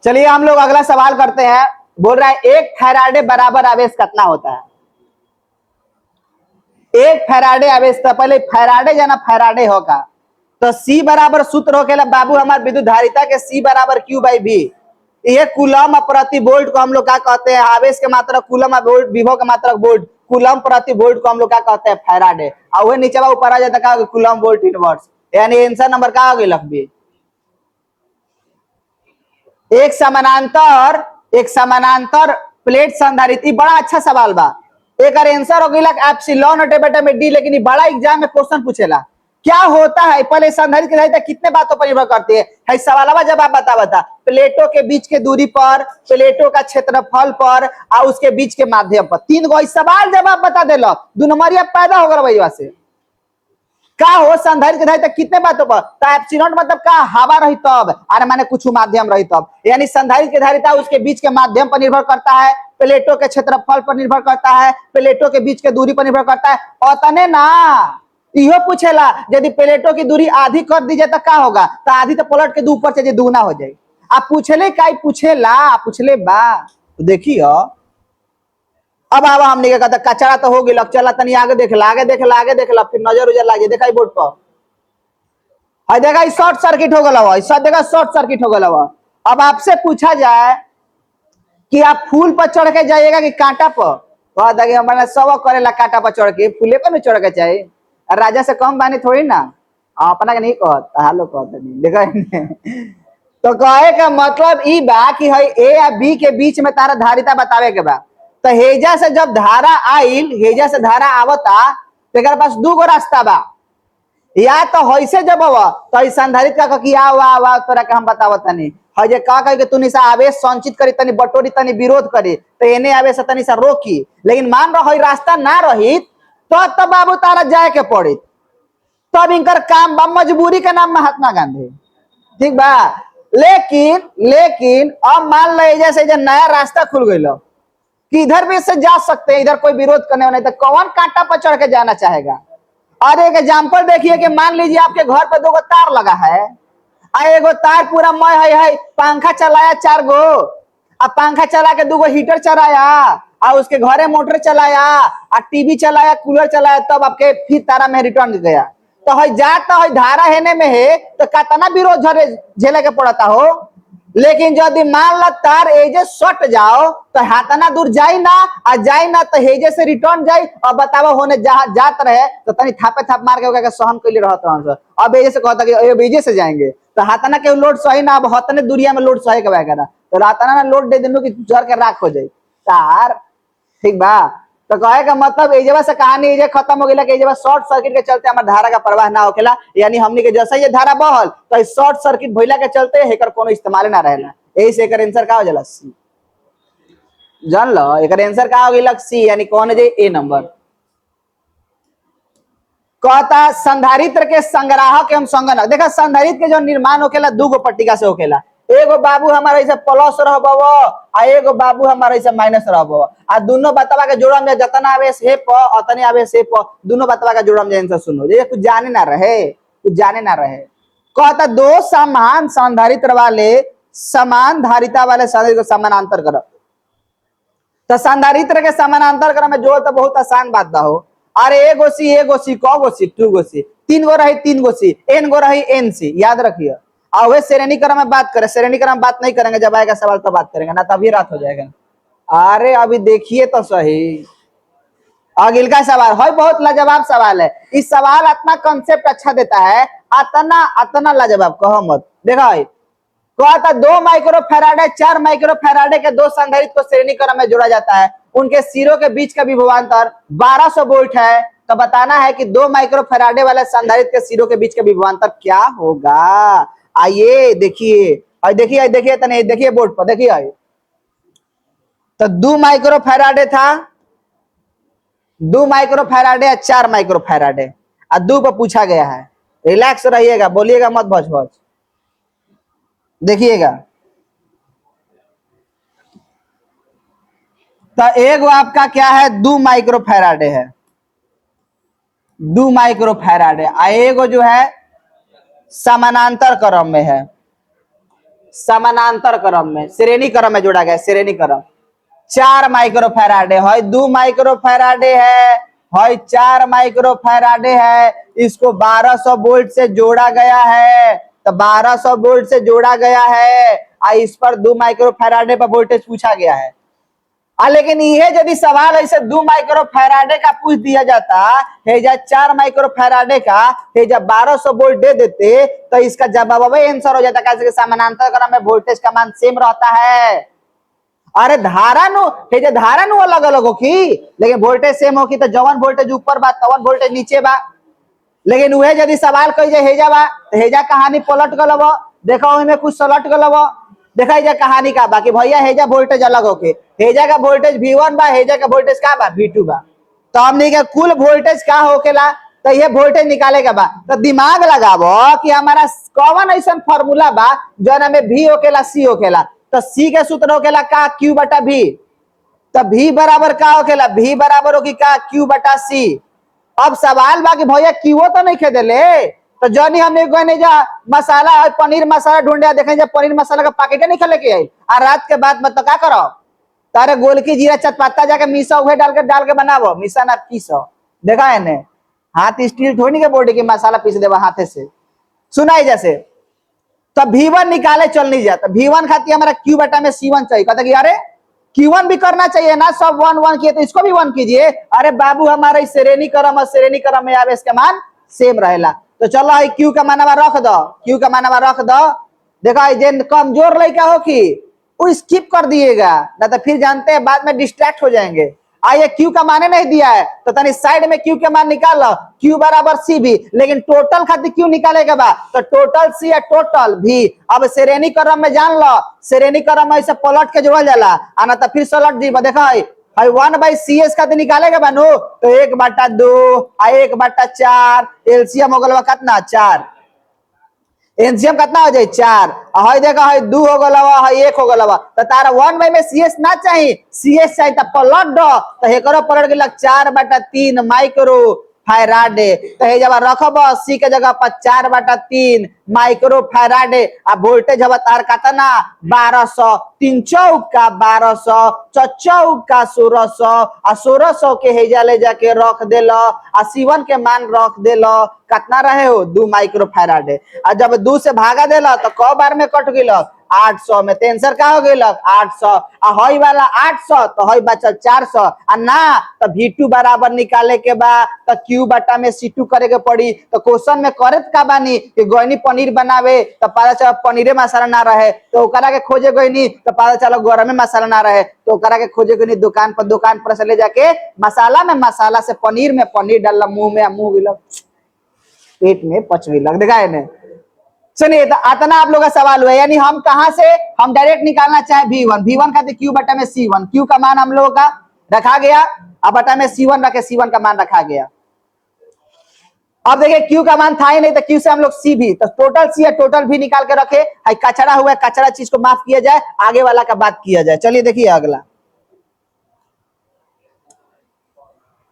Speaker 1: चलिए हम लोग अगला सवाल करते हैं। बोल रहा है 1 फैराडे बराबर आवेश कितना होता है। 1 फैराडे आवेश तो पहले फैराडे जाना फैराडे होगा तो C बराबर सूत्र होकेला बाबू हमार विद्युत धारिता के C बराबर Q बाई V। ये कूलम प्रति वोल्ट को हम लोग क्या कहते हैं। आवेश के मात्रक कूलम वोल्ट विभव के मात्रक वोल्ट कूलम प्रति वोल्ट को हम लोग क्या कहते हैं फैराडे। और वह नीचे ऊपर आ जाता क्या कूलम वोल्ट इनवर्स। यानी आंसर नंबर क्या हो गई लखबी। एक समानांतर प्लेट संधारित्र बड़ा अच्छा सवाल बा। एक आंसर हो गया एप्सिलॉन और बटा में डी। लेकिन बड़ा एग्जाम में क्वेश्चन पूछेला क्या होता है पहले संधारित्र की धारिता कितने बातों पर निर्भर करती है सवाल जवाब बता प्लेटों के बीच के दूरी पर प्लेटों का क्षेत्रफल पर और उसके बीच के माध्यम पर 3 गो सवाल जवाब बता देलो 2 नंबरिया पैदा हो गया भैया से का हो संधारित्र की धारिता कितने बातों पर। तो एप्सिलॉन मतलब का हवा रही तब अरे माने कुछ माध्यम रही तब यानी संधारित्र की धारिता उसके बीच के माध्यम पर निर्भर करता है प्लेटों के क्षेत्रफल पर निर्भर करता है प्लेटों के बीच के दूरी पर निर्भर करता है। अतने ना इहो पूछेला यदि प्लेटों की दूरी आधी कर दी जाए तो क्या होगा। तो आधी तो पलट के ऊपर से दुगना हो जाए। आप पूछले का पूछेला पूछले बा तो देखियो। अब आवा हमने क्या कहता कचरा तो हो गया चला तनी आगे देखला फिर नजर उजर लागे देखा बोर्ड पर है देखा शॉर्ट सर्किट हो गया सब देखा शॉर्ट सर्किट हो गया। अब आपसे पूछा जाए कि आप फूल पर चढ़ के जाइएगा कि कांटा पर कह दे हमारा सब करेला कांटा पर चढ़ के फूले पर नहीं चढ़ के चाहिए। राजा से कम बानी थोड़ी ना अपना के नहीं कहता हालो कहता नहीं देखा। तो कहे का मतलब ई बा कि है ए या बी के बीच में तारा धारिता बतावे के बा। तो हेजा से जब धारा आइल हेजा से धारा आवता तो पास 2 गो रास्ता बा। या तो होइसे जब हवा तो ई संधारित का कि आ वाह वाह तोरा के हम बतावत तनी ह जे का कह के तू निसा आवेश संचित करी तनी बटोरी तनी विरोध करी तो एने आवेश तनी सा रोकी। लेकिन मान रहो रास्ता ना रही तो बाबू तारा जाए के पड़ी। तब इनकर काम बा मजबूरी के नाम महात्मा गांधी, ठीक बा। लेकिन लेकिन अब मान लो जैसे नया रास्ता खुल गई कि इधर भी से जा सकते हैं, इधर कोई विरोध करने वाला नहीं, तो कौन कांटा पर चढ़ के जाना चाहेगा। और एक एग्जाम्पल देखिए कि मान लीजिए आपके घर पर 2 तार लगा है, एगो तार पूरा मय है, पंखा चलाया 4 गो, अब पंखा चला के 2 हीटर चलाया, और उसके घरे मोटर चलाया, और टीवी चलाया, कूलर चलाया, तब आपके फिर तारा में रिटर्न गया। तो है जाता है धारा हेने में है तो कतना विरोध झेले के पड़ता हो। लेकिन यदि मान लो तार एजे सट जाओ तो हाथना दूर जाई ना, आ जाई ना तो हेजे से रिटर्न जाई। अब बताओ होने जात रहे तो तनी थापे थाप मार के सहन कैले रहत। अब एजे से कहता कि एजे से जाएंगे तो हाथना के लोड सही ना, अब हतने दुनिया में लोड सही के वगैरह तो रातना ना लोड दे देनु कि जर के राख हो जाए तार, ठीक बा। तो कहे का मतलब एजवा से कहानी एजे खत्म हो गई कि एजवा शॉर्ट सर्किट के चलते हमार धारा का प्रवाह ना होखेला। यानी हमनी के जैसे ये धारा बहल तो शॉर्ट सर्किट भइला के चलते हेकर कोनो इस्तेमाल ना रहेला। यही से एकर आंसर का हो जाला सी। जान लो एकर आंसर का हो गेला सी, यानी कौन है जे ए नंबर। कहता संधारित्र के संग्राहक एवं संगणक। देखा संधारित्र के जो निर्माण होखेला 2 गो पट्टिका से होखेला। एगो बाबू हमारा ऐसे प्लस रहबो आ एगो बाबू हमारा ऐसे माइनस रहबो, आ दोनों बतवा के जोड़म में जतना आवेश है प अतने आवेश है प, दोनों बतवा का जोड़म में आंसर सुनो ये कुछ जाने ना रहे, कुछ जाने ना रहे। कहता 2 समान संधारित्र वाले समान धारिता वाले संधारित्र को समानांतर करो। तो संधारित्र के समानांतर करे में जोड़ तो बहुत आसान बात बा हो। अरे ए गो सी क गो सी 2 गो सी 3 गो रही 3 गो सी एन गो रही एन सी, याद रखिए। और श्रेणी क्रम में बात करें, श्रेणी क्रम में बात नहीं करेंगे, जब आएगा सवाल तो बात करेंगे ना, तभी रात हो जाएगा। अरे अभी देखिए तो सही अगिल का सवाल है, बहुत लाजवाब सवाल है। इस सवाल अपना कंसेप्ट अच्छा देता है, अतना अतना लाजवाब कहो मत। देखा कहता 2 माइक्रोफैराडे 4 माइक्रोफैराडे के 2 संधारित्र को श्रेणी क्रम में जोड़ा जाता है। उनके सिरों के बीच का विभवांतर 1200 वोल्ट है। तो बताना है कि 2 माइक्रोफैराडे वाले संधारित्र के सिरों के बीच का विभवांतर क्या होगा। आइए देखिए, और देखिए देखिए तने देखिए बोर्ड पर देखिए। आइए तो 2 माइक्रोफैराडे था, 2 माइक्रोफैराडे या 4 माइक्रोफैराडे, और 2 पर पूछा गया है। रिलैक्स रहिएगा, बोलिएगा मत भज भज, देखिएगा। तो एक आपका क्या है 2 माइक्रोफैराडे है, 2 माइक्रोफैराडे, एगो जो है समानांतर क्रम में है, समानांतर क्रम में श्रेणी क्रम में जोड़ा गया, श्रेणी क्रम 4 माइक्रोफैराडे है, 2 माइक्रोफैराडे है, 4 माइक्रोफैराडे है। इसको 1200 वोल्ट से जोड़ा गया है, तो 1200 वोल्ट से जोड़ा गया है, इस पर 2 माइक्रोफैराडे पर वोल्टेज पूछा गया है। लेकिन ये यदि सवाल ऐसे 2 माइक्रोफैराडे का पूछ दिया जाता है, 4 माइक्रोफैराडे का है, 1200 वोल्ट दे देते तो इसका जवाब आंसर हो जाता। कैसे समानांतर क्रम में वोल्टेज का मान सेम रहता है। अरे धारा नु अलग अलग होगी, लेकिन वोल्टेज सेम होगी तो जवन वोल्टेज ऊपर बा तवन वोल्टेज नीचे बा। लेकिन वह यदि सवाल कही हेजा बा तो हेजा कहानी पलट गल, देखो में कुछ सलट गल, देखा जा कहानी का। बाकी भैया हेजा वोल्टेज अलग होके, हेजा का वोल्टेज V1 बा, हेजा का वोल्टेज का बा V2 बा। तो हमने के कुल वोल्टेज का होकेला, तो ये वोल्टेज निकाले का बा। तो दिमाग लगावो कि हमारा कौन ऐसा फॉर्मूला बा जो में V होकेला C होकेला। तो C के सूत्र होकेला का Q बटा V, तो V बराबर का होकेला, V बराबर होगी का Q बटा C। अब सवाल बा कि भैया क्यों तो नहीं खेदेले, तो जॉनी हमने कहने जा मसाला पनीर मसाला ढूंढे, देखें जब पनीर मसाला का पैकेट नहीं खेले के आई, और रात के बाद मतलब क्या करो, तारे गोल की जीरा चटपत्ता जाके मीसा उहे डाल के बनावो, मिसा ना पीसो। देखा है ने हाथ स्टील थोड़ी के बॉडी की मसाला पीस देवा हाथे से, सुनाई जैसे। तो V1 निकाले चल नहीं जाता, V1 खाती हमारा Q बटा में C1 चाहिए। कहता कि अरे Q1 भी करना चाहिए ना, सब 1 1 किए तो इसको भी 1 कीजिए। अरे बाबू हमारे श्रेणी क्रम में आवेश का मान सेम रहेला। तो चलो Q का मानवा रख दो, Q का मानवा रख दो। देखा जे कमजोर लड़का हो कि वो स्किप कर दिएगा, ना तो फिर जानते हैं बाद में डिस्ट्रैक्ट हो जाएंगे। ये क्यू का मान नहीं दिया है तो तनी साइड में क्यू के मान निकाल लो, क्यू बराबर सी भी, लेकिन टोटल खातिर क्यू निकालेगा बा तो टोटल सी या टोटल भी। अब श्रेणी क्रम में जान लो, श्रेणी क्रम में ऐसे पलट के जोड़ल जाला, आना तो फिर सलट जी देखा है 1/CS खातिर निकालेगा बानू तो 1/2 आ 1/4 एलसीएम हो गलवा कितना 4, एनसीएम कितना हो जाए 4, हई देखा है 2 हो गलवा है 1 हो गलवा तो तारा 1 में सीएस ना चाहिए, सीएस चाहिए तो पलट दो तो हेकरो पलट गेल 4/3 माइक्रो फैराडे तो हे जब रखब सी के जगह पर 4/3 माइक्रो फैराडे आ वोल्टेज हवा तार कितना 1200, 3 चौका 1200, 4 चौका 1600 आ 1600 के हेजा ले जाके रख देलो आ C1 के मान रख देलो कितना रहे हो 2 माइक्रो फैराडे आ जब 2 से भागा देला तो क बार में कट गेल 800 में तो आंसर का हो गेल 800 आ हई वाला 800 तो हई बचल 400 आ ना तो V2 बराबर निकाले के बा तो Q बटा में C2 करे के पड़ी तो क्वेश्चन में करत का बानी कि गोइनी पनीर बनावे तो पता चला पनीरे मसाला ना रहे तो ओकरा के खोजे गोइनी तो पता चला गरम में मसाला ना रहे तो ओकरा के खोजे गोइनी दुकान पर से ले जाके मसाला में मसाला से पनीर में पनीर डालला मुंह में, मुंह गिलक पेट में पच गिलक, देखा है ने। चलिए तो इतना आप लोग का सवाल हुआ, यानी हम कहां से हम डायरेक्ट निकालना चाहे V1 का क्यू बटा में C1, क्यू का मान हम लोगों का रखा गया अब बटा में C1 रखे C1 का मान रखा गया। अब देखिए क्यू का मान था ही नहीं तो क्यू से हम लोग सी भी तो टोटल सी या टोटल भी निकाल के रखे, कचरा हुआ कचरा चीज को माफ किया जाए, आगे वाला का बात किया जाए। चलिए देखिए अगला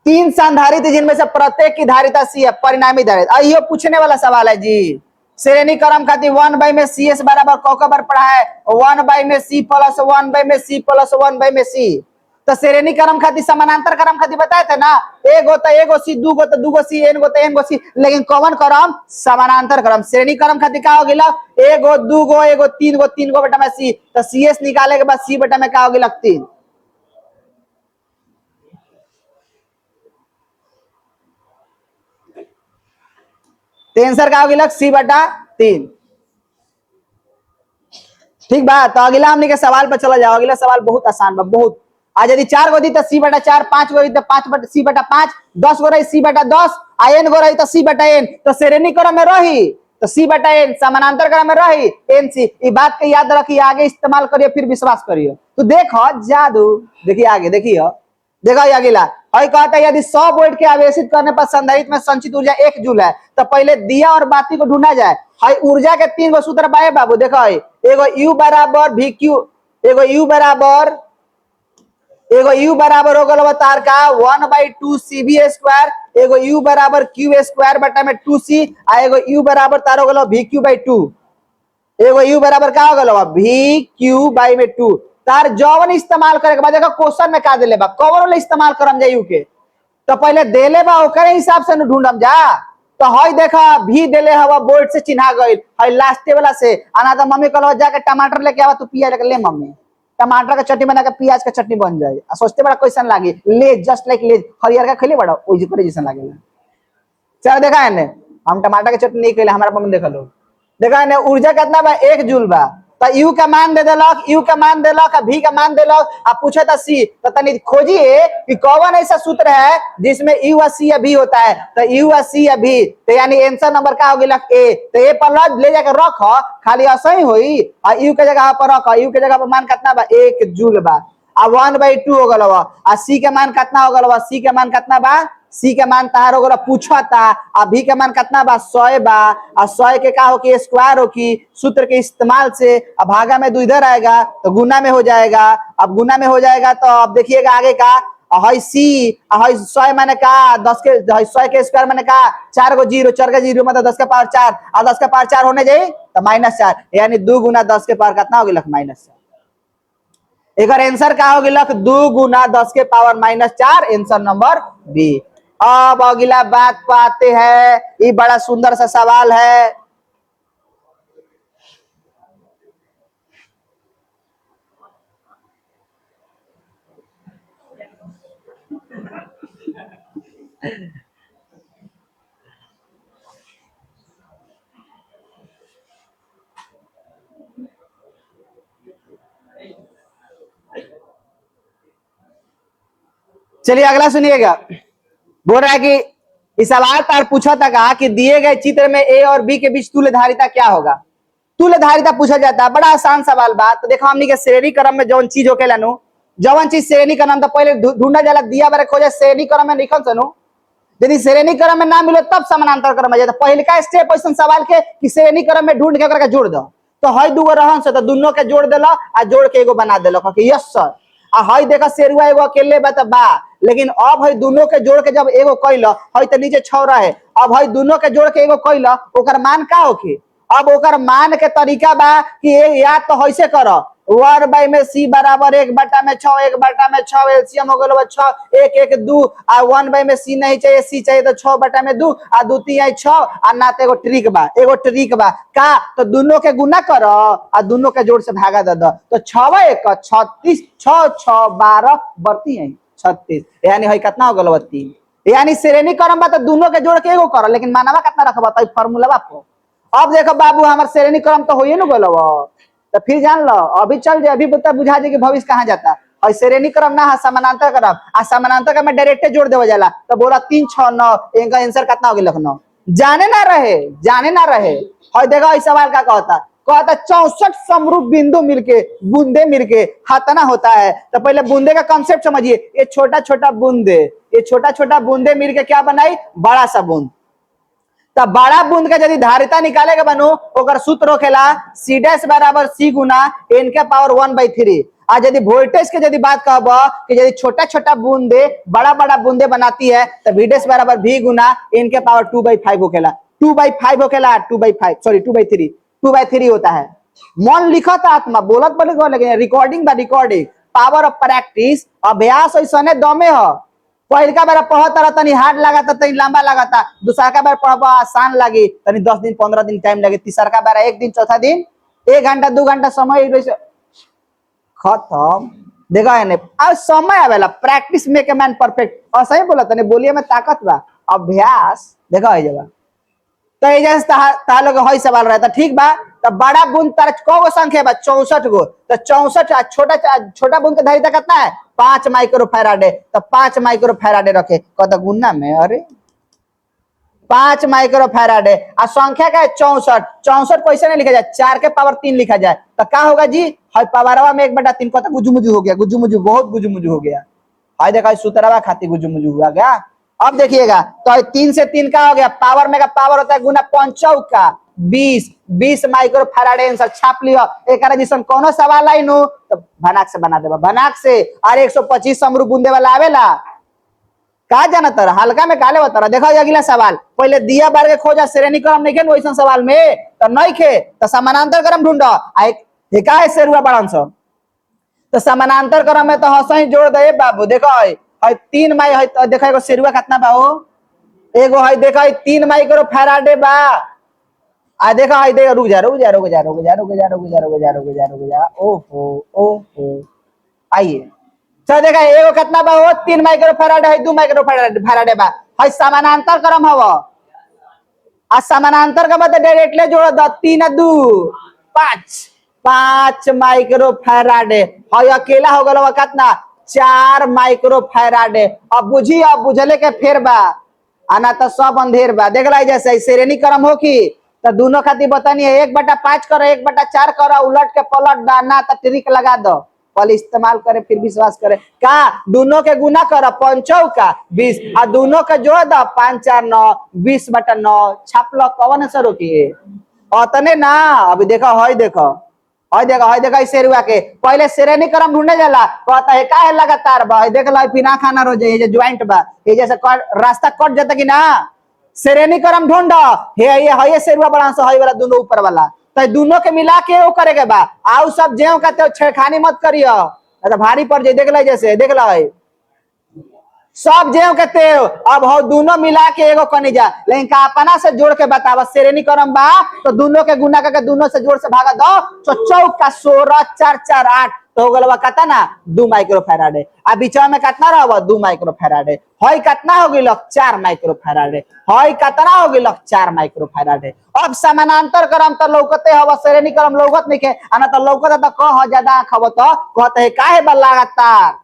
Speaker 1: 3 संधारित्र जिनमें से प्रत्येक की धारिता सी है, परिणामी धारिता ये पूछने वाला सवाल है जी। श्रेणी क्रम खातिर 1 में सी एस बराबर कौकर पढ़ा है 1 में सी प्लस 1 में सी प्लस 1 में सी तो श्रेणी क्रम खातिर समानांतर क्रम खातिर बताए थे ना एगो तो एगो सी, दूगो तो दूगो सी, एन गो तो एन गो सी, लेकिन कौन क्रम समानांतर क्रम। श्रेणी क्रम खातिर का हो गया एगो दूगो एगो तीन गो बटा में सी तो सी एस निकाले के बाद सी बटा में का हो गया 3 तो आंसर का हो गया C/3। ठीक बा तो अगला हमने के सवाल पर चला जाओ। अगला सवाल बहुत आसान बा, बहुत आज यदि 4 गो दी तो C/4, 5 गो दी तो 5/C/5, 10 गो रही C/10 आ n गो रही तो C/n तो श्रेणी क्रम में रही तो C/n, समानांतर क्रम में रही NC। ये बात के याद रखिए, आगे इस्तेमाल करिए फिर विश्वास करिए। तो देखो जादू, देखिए आगे देखिए देखो अगला हई कहता है यदि 100 वोल्ट के आवेशित करने पर संधारित्र में संचित ऊर्जा 1 जूल है तो पहले दिया और बाती को ढूंढा जाए। हई ऊर्जा के 3 गो सूत्र बाए बाबू देखो एगो U बराबर VQ, एगो U बराबर हो गल तार का 1/2 CV², एगो U बराबर Q² बटा में 2C आ एगो U बराबर तार हो गल VQ/2, एगो U बराबर का हो गल VQ/2 तार जौन इस्तेमाल करे के बाद देखो क्वेश्चन में का देले बा कौन इस्तेमाल करम जा यू के तो पहले देले बा ओकरे हिसाब से ढूंढम जा तो हई देखा भी देले हवा बोर्ड से चिन्हा गई हई लास्ट वाला से आना तो मम्मी कहलो जाके टमाटर लेके आवा तू प्याज ले मम्मी टमाटर का चटनी बना के प्याज का चटनी बन जाए सोचते बड़ा कैसन लागी ले जस्ट लाइक ले हरियर का खेले बड़ा ओई करे जैसन लागेला। चल देखा है ने हम टमाटर के चटनी नहीं खेले हमारा मम्मी देखा लो देखा है ने ऊर्जा कितना बा 1 जूल बा तो यू का मान दे देलक यू का मान देलक भी का मान देलक आप पूछे तो सी तो तनी खोजिए कि कौन ऐसा सूत्र है जिसमें यू और सी या भी होता है तो यू और सी या भी तो यानी आंसर नंबर का हो गया ए तो ए पर ले जाकर रख खाली ऐसा ही होई और यू के जगह पर रख यू के जगह पर मान कितना बा 1 जूल बा आ 1/2 हो गल आ सी के मान कितना हो गल सी के मान कितना बा सी के मान तार हो गला पूछता अभी के मान कितना बा 100 बा और 100 के का हो कि स्क्वायर हो कि सूत्र के इस्तेमाल से अब भागा में 2 इधर आएगा तो गुना में हो जाएगा। अब गुना में हो जाएगा तो अब देखिएगा आगे का हई सी हई 100 माने का 10 के 100 के स्क्वायर माने का 4 गो जीरो 4 का जीरो मतलब 10 के पावर 4 और 10 के पावर 4 होने जाए तो -4 यानी 2 गुना 10 के पावर कितना हो गया -4। एक आंसर का हो गया 2 गुना 10 के पावर -4 आंसर नंबर बी। अब अगला बात पर आते हैं, ये बड़ा सुंदर सा सवाल है। चलिए अगला सुनिएगा। बोल रहा है कि इस सवाल पर पूछा था कहा कि दिए गए चित्र में ए और बी के बीच तुल्यधारिता क्या होगा। तुल्यधारिता पूछा जाता है, बड़ा आसान सवाल बात। तो देखो हमनी के श्रेणी क्रम में जौन चीज होकेला नु, जौन चीज श्रेणी क्रम तो पहले ढूंढा जाला, दिया बारे खोजे श्रेणी क्रम में लिखल सनु, यदि श्रेणी क्रम में ना मिले तब समानांतर क्रम में जाए। तो पहले का स्टेप ऐसा सवाल के कि श्रेणी क्रम में ढूंढ के ओकरा के जोड़ दो, तो हई दूगो रहन से तो दोनों के जोड़ देला आ जोड़ के एगो बना देला कि यस सर। आ हई देखा शेरुआ एगो अकेले बा त बा, लेकिन अब हई दोनों के जोड़ के जब एगो कइल, हई त नीचे 6 रहे, अब हई दोनों के जोड़ के एगो कइल, ओकर मान का होखी। अब ओकर मान के तरीका बा कि या तो हइसे कर 1 में सी बराबर 1/6, 1/6 एलसीएम हो गेल 6, 1 1 2 आ 1 में सी नहीं चाहिए, सी चाहिए तो 6/2 आ 2 3 6 आ ना तो एगो ट्रिक बा का, तो दोनों के गुना कर आ दोनों के जोड़ से भागा दे दो, तो 6 1 36, 6 6 12 बरती है 36, यानी हई कितना हो गेल 32। यानी श्रेणी क्रम बा तो दोनों के जोड़ के एगो कर, लेकिन मानवा कितना रखबा तो फार्मूला बा। अब देखो बाबू हमार श्रेणी क्रम तो होइए ना बोलो, तो फिर जान लो अभी चल जाए, अभी बता बुझा दे कि भविष्य कहाँ जाता। और श्रेणी क्रम ना है समानांतर क्रम, आ समानांतर क्रम में डायरेक्ट जोड़ देवा जाला, तो बोला 3 6 9, इनका आंसर कितना हो गया लखनऊ। जाने ना रहे। और देखो इस सवाल का कहता 64 समरूप बिंदु मिलके बूंदे मिलके हाथना होता है। तो पहले बूंदे का कॉन्सेप्ट समझिए, ये छोटा छोटा बूंदे मिलके क्या बनाई, बड़ा सा बूंद। तब बड़ा बूंद के यदि धारिता निकाले के बनू, ओकर सूत्र होखेला C डैश बराबर C गुना n के पावर 1/3। आज यदि वोल्टेज के यदि बात कहब कि यदि छोटा बूंदे बड़ा बूंदे बनाती है, तो V डैश बराबर V गुना n के पावर 2/5 होखेला। 2/5 होखेला, 2/5 सॉरी 2/3 होता है। मन लिखत आत्मा बोलत बोले, लेकिन रिकॉर्डिंग पावर ऑफ प्रैक्टिस, अभ्यास ऐसने दमे हो। पहिलका बार पढ़ता तनी हार्ड लगाता, तनी लंबा लगाता, दूसरा बार पढ़ब आसान लगी, तनी 10 दिन 15 दिन टाइम लगे, तीसरा बार 1 दिन, चौथा दिन 1 घंटा 2 घंटा समय खत्म। देखा है अब समय आवेला, practice make a man perfect. और सही बोला तनी, बोलिए में ताकत बा, अभ्यास देखा है जगह। तो ये लोग हई सवाल रहता, ठीक बा। तो बड़ा बूंद तार को संख्या बा 64 गो, तो 64 छोटा बूंद के धारिता कितना है 5 माइक्रोफैराड है, तो 5 माइक्रोफैराड रखे कत गुना में, अरे 5 माइक्रोफैराड है। और संख्या का है 64 कैसे नहीं लिखा जाए, 4 के पावर 3 लिखा जाए, तो क्या होगा जी, हई पावरवा में 1/3 कत गुजुमुजु हो गया, बहुत गुजुमुजु हो गया। हई देखा सूत्रवा खाती गुजुमुजु हुआ गया। अब देखिएगा तो 3 से 3 का हो गया, पावर में का पावर होता है गुना 5 का 20 माइक्रोफैराड आंसर छाप लियो। एक जैसन कोनो सवाल आई नु तो भनाक से बना देबा, भनाक से। और 125 समरूप बूंदे वाला आवेला का जाना तर हल्का में काले बता। देखो अगला सवाल, पहले दिया बार के खोजा श्रेणी क्रम नहीं के वैसा सवाल में तो नहीं खे, तो समानांतर क्रम ढूंढो। का है शेरुआ बड़न सो, तो समानांतर क्रम में तो हसई जोड़ दे बाबू। देखो है 3 माइ है, देखो एगो शेरुआ कितना बा हो, एगो है देखो 3 माइक्रोफैराड बा। आ देखो है देखो, रुक जा। ओहो आइए, तो देखा एगो कितना बा हो 3 माइक्रोफैराड है, 2 माइक्रोफैराड बा। है समानांतर क्रम हव, आ समानांतर का मतलब डायरेक्टली जोड़ दो, 3 2 5 माइक्रोफैराड है। अकेला हो गया कितना 4 माइक्रोफैराड है। अब बुझी, अब बुझले के फेर बा, आना तो सब अंधेर बा। देख ला जैसे श्रेणी क्रम हो की, तो दोनों खातिर बतानी है 1/5 करो, 1/4 करो, उलट के पलट डालना, तो ट्रिक लगा दो। पहले इस्तेमाल करे फिर विश्वास करे का, दोनों के गुना करो 5 का 20 और दोनों के जोड़ दो 5 4 9 20/9 छाप लो। कौन सर रोकिए अतने ना। अभी देखो हई देखो शेरुआ के पहले श्रेणी क्रम ढूंढे जाला, कहता है का है लगातार बा। देख लो बिना खाना रोज ये ज्वाइंट बा, ये जैसे रास्ता कट जाता कि ना, श्रेणी क्रम ढूंढो। ये शेरुआ बड़ा सा हई वाला दोनों ऊपर वाला, तो दोनों के मिला के वो करे के बा। आउ सब जेव का छेड़खानी मत करियो, तो भारी पड़ जाए। देख लो जैसे देख लो सब जेव कहते हो। अब हो दोनों मिला के एगो कनी जा, लेकिन का अपना से जोड़ के बतावा श्रेणी क्रम बा, तो दोनों के गुना करके दोनों से जोड़ से भागा दो, तो 4 16 4 4 8 तो हो गया कहता ना 2 माइक्रोफैराड है। अब बीचा में कितना रहा 2 माइक्रोफैराड है। हई कितना हो गई 4 माइक्रोफैराड है। हई कितना हो गई 4 माइक्रोफैराड है। अब समानांतर क्रम तो लौकते हवा, श्रेणी क्रम लौकत नहीं के, आना तो लौकत तो कह ज्यादा खब तो कहते है काहे बा लगातार।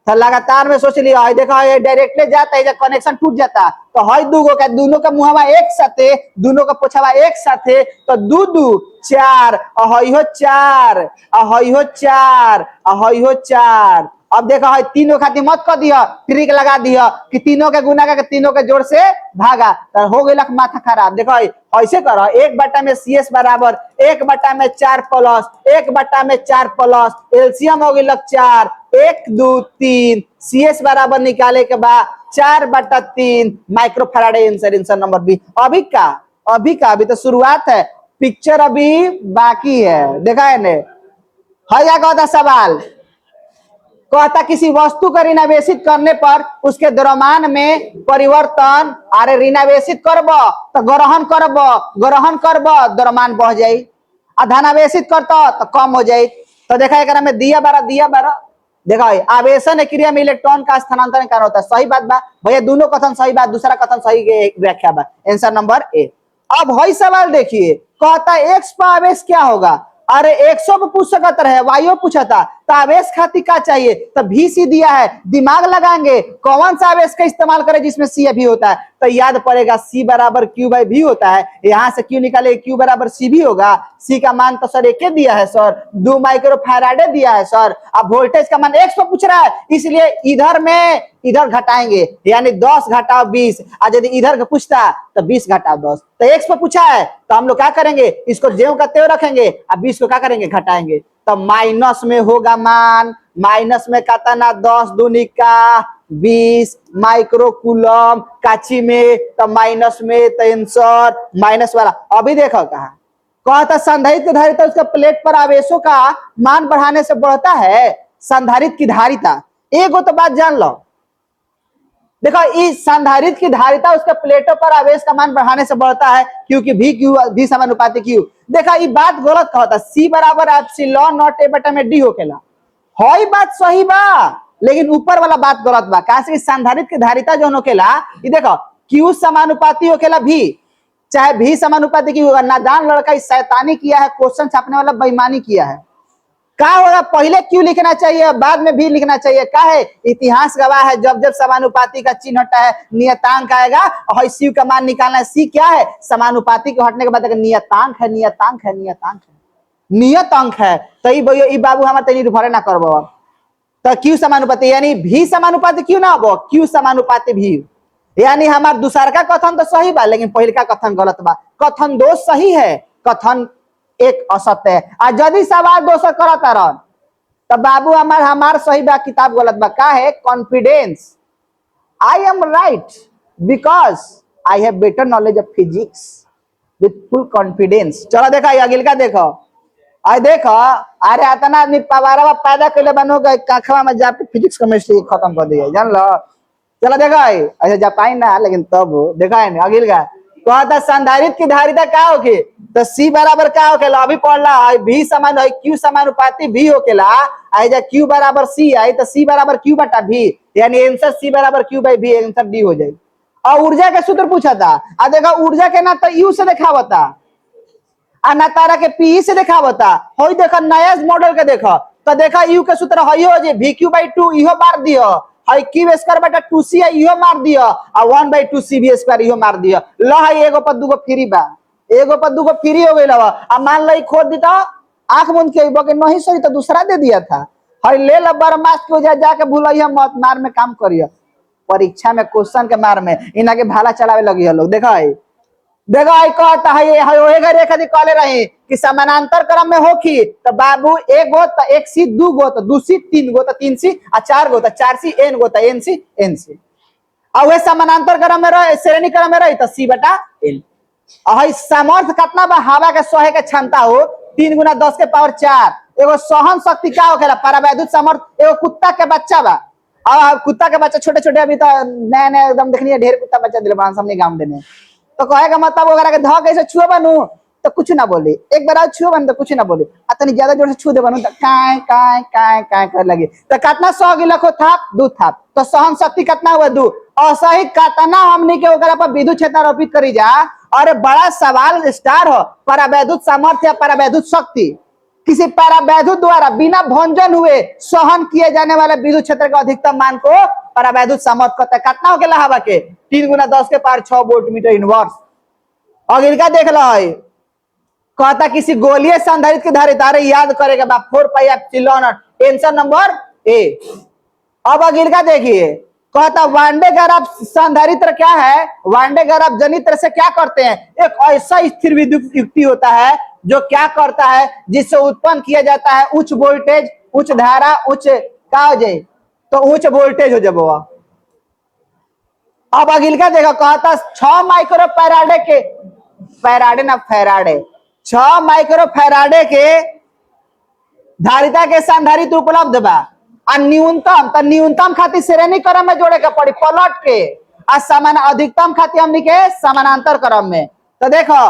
Speaker 1: तो लगातार में सोच लिया है, देखो ये डायरेक्टली जाता है, कनेक्शन टूट जाता तो है दूगो का, दोनों का मुहवा एक साथे, दोनों का पोछवा एक साथे, तो दू दू चार, अहो चार, अहो चार, अहो चार। अब देखो है तीनों खातिर मत कर दिया, ट्रिक लगा दिया कि तीनों के गुना का तीनों के जोड़ से भागा, तो हो गया माथा खराब। देखो ऐसे करो, एक बट्टा में सी एस बराबर एक बट्टा में 4 प्लस एक बट्टा में 4 प्लस, एलसीएम हो गई 4, 1 2 3, सी एस बराबर निकाले के बाद 4/3 माइक्रोफैराडे आंसर नंबर बी। अभी अभी तो शुरुआत है, पिक्चर अभी बाकी है। देखा है ने, क्या कहता सवाल, कहता किसी वस्तु को ऋणावेशित करने पर उसके द्रव्यमान में परिवर्तन, अरे ऋणावेशित करब तो ग्रहण करब द्रव्यमान बढ़ जाये, धनावेशित करता तो कम हो जाये। तो देखा एक में दिया बारह देखा आवेशन क्रिया में इलेक्ट्रॉन का स्थानांतरण कारण होता है। सही बात बा भैया, दोनों कथन सही बात, दूसरा कथन सही के व्याख्या बा, आंसर नंबर ए। अब वही सवाल देखिए, कहता एक्स पर आवेश क्या होगा, अरे 100 पे पूछ सकता है, वायु पूछा था, तो आवेश खातिर क्या चाहिए, तो भी सी दिया है, दिमाग लगाएंगे कौन सा आवेश का इस्तेमाल करें जिसमें सी भी होता है, तो याद पड़ेगा सी बराबर क्यू बाई भी होता है, यहां से क्यू निकाले क्यू बराबर सी भी होगा। सी का मान तो सर एक दिया है सर, 2 माइक्रोफैराडे दिया है सर, अब वोल्टेज का मान 100 पूछ रहा है, इसलिए इधर घटाएंगे, यानी 10 घटाओ 20, और यदि इधर पूछता तो 20 घटाओ 10, तो 100 पूछा है तो हम लोग क्या करेंगे, इसको ज्यों का त्यों रखेंगे, अब 20 को क्या करेंगे, घटाएंगे, तो माइनस में होगा मान, माइनस में कहता ना 10 दूनी का 20 माइक्रोकूलम, काची में तो माइनस में, तो आंसर माइनस वाला। अभी देखो कहा, कहता संधारित्र की धारिता उसका प्लेट पर आवेशों का मान बढ़ाने से बढ़ता है, संधारित्र की धारिता, एगो तो बात जान लो, देखो इस संधारित्र की धारिता उसके प्लेटों पर आवेश का मान बढ़ाने से बढ़ता है, क्योंकि भी समानुपाती क्यू। देखा ये बात गलत कहता, सी बराबर एप्सिलॉन नॉट ए बटा में डी होकेला, हई बात सही बा, लेकिन ऊपर वाला बात गलत बा, काहे संधारित्र की धारिता जो होकेला, ये देखो क्यू समानुपाती होकेला भी, चाहे भी समानुपाती क्यू होगा। नादान लड़का इस शैतानी किया है, क्वेश्चन छापने वाला बेईमानी किया है। क्या होगा, पहले क्यों लिखना चाहिए बाद में भी लिखना चाहिए, क्या है, इतिहास गवाह है, जब जब समानुपाती का चिन्ह हटा है नियतांक आएगा, और सी का मान निकालना है। सी क्या है, समानुपाती के हटने के बाद नियतांक है, नियतांक है, नियतांक है, नियत अंक है। तो ये बाबू हमारे तनी भरे ना करबो, तो क्यू समानुपाती यानी भी समानुपाती क्यों ना हो, क्यू समानुपाती भी, यानी हमार दूसरा का कथन तो सही बा, लेकिन पहले का कथन गलत बा। कथन 2 सही है, कथन 1 असत्य है। आज यदि सवाल 200 करता रह, तो बाबू हमार सही बा, किताब गलत बा। का है, confidence, I am right because I have better knowledge of physics with full confidence. चलो देखा अगिल का देखो, आई देखो, अरे इतना आदमी पवारा पैदा कर बनो कखवा में जाके फिजिक्स केमिस्ट्री खत्म कर दिया, जान लो। चलो देखा ऐसे जापाई ना, लेकिन तब देखा है ना अगिल का, कहता संधारित्र की धारिता क्या होगी, तो सी बराबर क्या होकेला, अभी पढ़ला भी समान है, क्यू समानुपाती भी होकेला, आई क्यू बराबर सी आई तो सी बराबर क्यू बटा भी, यानी आंसर सी बराबर क्यू बाई भी, आंसर डी हो जाए। और ऊर्जा के सूत्र पूछा था, आ देखा ऊर्जा के ना तो यू से दिखावता, आ ना तारा के पी से दिखावता, हो देखा नया मॉडल के देखो, तो देखा यू के सूत्र हई हो जे वी क्यू बाई 2 इहो मार दियो, हई क्यू स्क्वायर बटा 2c इहो मार दियो, आ 1/2 cv स्क्वायर इहो मार दियो। लो हई एगो पर दूगो फ्री बा, एगो पर दूगो फ्री हो गइल बा। अब मान लो खोद दी तो आंख मुंद के बके नहीं सही तो दूसरा दे दिया था, हई ले लो बरमास के जाके भूलइया मत, मार में काम करियो, परीक्षा में क्वेश्चन के मार में इना के भाला चलावे लगी लोग। देखा है, देखो आई कहता है ओहेगा रेखा दी कहले रही कि समानांतर क्रम में होखी, तो बाबू एक गो तो एक सी, 2 गो तो 2 सी, 3 गो तो 3 सी, आ 4 गो तो 4 सी, एन गो तो एन सी, एन सी। और वे समानांतर क्रम में रहे, श्रेणी क्रम में रही तो सी बटा एन। और सामर्थ्य कितना बा, हवा के सहे के क्षमता हो 3 गुना 10 के पावर 4। एगो सहन शक्ति क्या होखेला, परावैद्युत सामर्थ्य। एगो कुत्ता के बच्चा बा, और कुत्ता के बच्चा छोटे छोटे, अभी तो नया नया एकदम देखनी ढेर कुत्ता बच्चा दिल बना सामने गाँव देने, तो कहेगा मतलब वगैरह के धो कैसे छुए बनू तो कुछ ना बोली, एक बार छुए बन तो कुछ ना बोली, अतनी ज्यादा जोर से छू दे बनू तो काय काय काय काय कर लगे, तो कितना 100 की लखो थाप 2 थाप, तो सहन शक्ति कितना हुआ 2। असही कितना हमने के ओकरा पर विद्युत क्षेत्र आरोपित करी जा। और बड़ा सवाल स्टार हो, परावैद्युत सामर्थ्य, परावैद्युत शक्ति किसी परावैद्युत द्वारा बिना भंजन हुए सहन किए जाने वाले विद्युत क्षेत्र के अधिकतम मान को परावैद्युत सामर्थ्य कहता है। कितना हो गया हवा के 3 गुना 10 के पावर 6 वोल्ट मीटर इनवर्स। और इनका देख लो कहता किसी गोलीय संधारित्र की धारिता अरे याद करेगा बाप 4 pi epsilon not answer number A. अब अगिल का देखिए कहता वांडे गर्भ संधारित्र क्या है, वांडे गर्भ जनित्र से क्या करते हैं, एक ऐसा स्थिर विद्युत युक्ति होता है जो क्या करता है जिससे उत्पन्न किया जाता है उच्च वोल्टेज उच्च धारा उच्च क्या हो जाए तो उच्च वोल्टेज हो जाए। अब अगिल का देखो कहता 6 माइक्रो फैराडे के फैराडे ना फैराडे 6 माइक्रो फैराडे के धारिता के संधारित्र उपलब्ध बा और न्यूनतम खातिर श्रेणी क्रम में जोड़े के पड़ी पलट के और समान अधिकतम खातिर हमनी के समानांतर क्रम में। तो देखो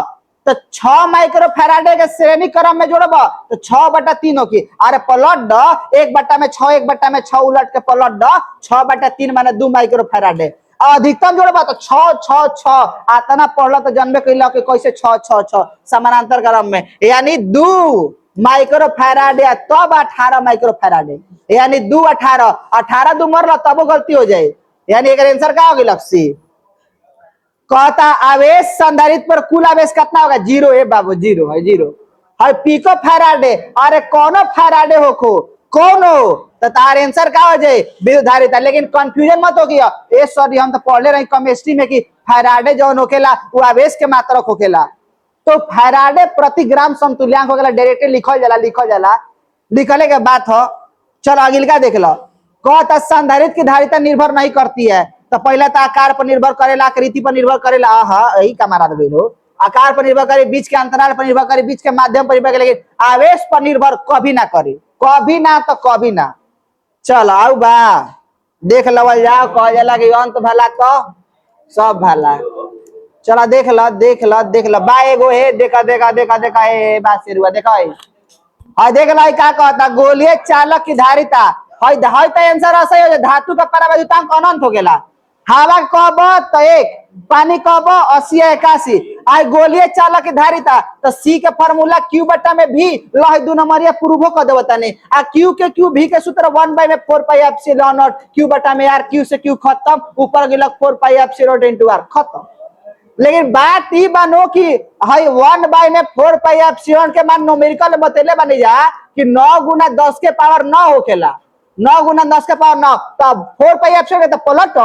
Speaker 1: तो 6 माइक्रो फैराडे के श्रेणी क्रम में जोड़ब तो 6/3 होगी। अरे पलट द 1/6 1/6 उलट के पलट द 6/3 माने 2 माइक्रो फैराडे। अधिकतम जोड़बा तो 6 आतना पढ़ल तो जन्मे कैल के कैसे 6 समानांतर क्रम में यानी 2 माइक्रो फैराडे तब 18 माइक्रो फैराडे यानी 2 18 2 मरल तब गलती हो जाए यानी एक आंसर क्या होगी लक्ष्य। कहता आवेश संधारित्र पर कुल आवेश कितना होगा 0 है बाबू 0 है 0 है पिको फैराडे। अरे कोनो फैराडे हो कोनो तो तार आंसर क्या हो जाए विद्युत धारिता। लेकिन कंफ्यूजन मत हो गया ए सॉरी हम तो पढ़ले रहे केमिस्ट्री में कि फैराडे जो होखेला वो आवेश के मात्रक होखेला तो फैराडे प्रति ग्राम समतुल्यांक होखेला डायरेक्टली लिखल जाला लिखले के बात हो। चलो अगिल का देख लो कहता संधारित्र की धारिता निर्भर नहीं करती है तो पहले तो आकार पर निर्भर करेला आकृति पर निर्भर करेला यही का मारा दो आकार पर निर्भर करे बीच के अंतराल पर निर्भर करे बीच के माध्यम पर निर्भर करे लेकिन आवेश पर निर्भर कभी ना करे कभी ना तो कभी ना। चल आओ बा देख लवल जाओ कह जाला कि अंत भला तो सब भला। चला देख लो बा एगो है देखा ए बा सेरुआ देखा है देख लो का कहता गोलीय चालक की धारिता है तो आंसर ऐसा हो धातु का परावैद्युतांक अनंत हो गेला। हवा कब तो 1 पानी कब 80 81 आई गोलीय चालक की धारिता तो सी के फार्मूला Q बटा में भी लह 2 नंबरिया प्रूफो कर देबो तने आ Q के Q भी के सूत्र 1/4 पाई एप्सिलॉन नॉट Q बटा में यार Q से Q खत्म ऊपर गेलक 4 पाई एप्सिलॉन इनटू r खत्म। लेकिन बात ई बानो कि हई 1/4 पाई एप्सिलॉन के मान न्यूमेरिकल बतेले बनी जा कि 9 गुना 10 के पावर 9 होखेला 9 गुना 10 के पावर 9 तब 4 पाई एप्सिलॉन तो पलट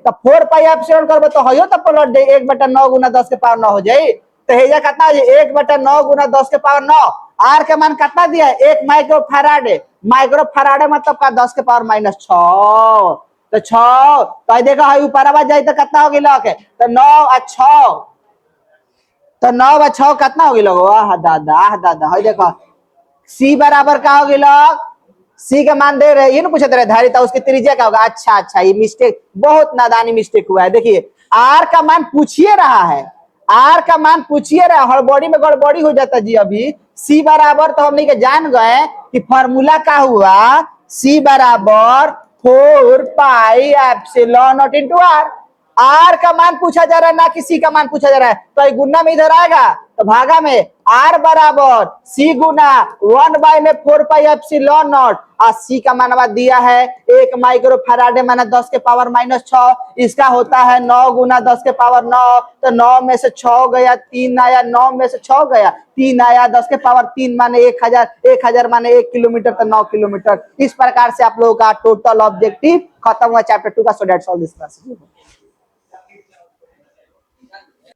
Speaker 1: तो 4 पाई एप्सिलॉन करबो तो हयो तो पलट दे 1/9 गुना 10 के पावर 9 हो जाई तो हेजा कितना हो जाए 1/9 गुना 10 के पावर 9 आर के मान कितना दिया 1 माइक्रो फैराडे मतलब का 10 के पावर -6 तो 6 तो देखा है ऊपर आवाज जाए तो कितना हो गया तो 9 और 6 तो 9 और 6 कितना हो गया दादा है देखो सी बराबर का हो गया सी का मान दे रहे ये ना पूछते रहे धारिता उसकी त्रिज्या क्या होगा। अच्छा ये मिस्टेक बहुत नादानी मिस्टेक हुआ है। देखिए आर का मान पूछिए रहा है आर का मान पूछिए रहा हड़बड़ी में गड़बड़ी हो जाता जी। अभी सी बराबर तो हम नहीं जान गए कि फॉर्मूला क्या हुआ सी बराबर 4 pi epsilon naught into R का मान पूछा जा रहा है ना कि सी का मान पूछा जा रहा है तो गुना में इधर आएगा तो भागा में आर बराबर सी गुना 1/4 पाई एप्सिलॉन नॉट और सी का मानवा दिया है 1 माइक्रो फैराडे माने 10 के पावर -6 इसका होता है 9 गुना 10 के पावर 9 तो 9 में से 6 गया 3 आया 9 में से 6 गया 3 आया 10 के पावर 3 माने 1000 माने 1 किलोमीटर तो 9 किलोमीटर। इस प्रकार से आप लोगों का टोटल ऑब्जेक्टिव खत्म हुआ चैप्टर 2 का। So that's all this class.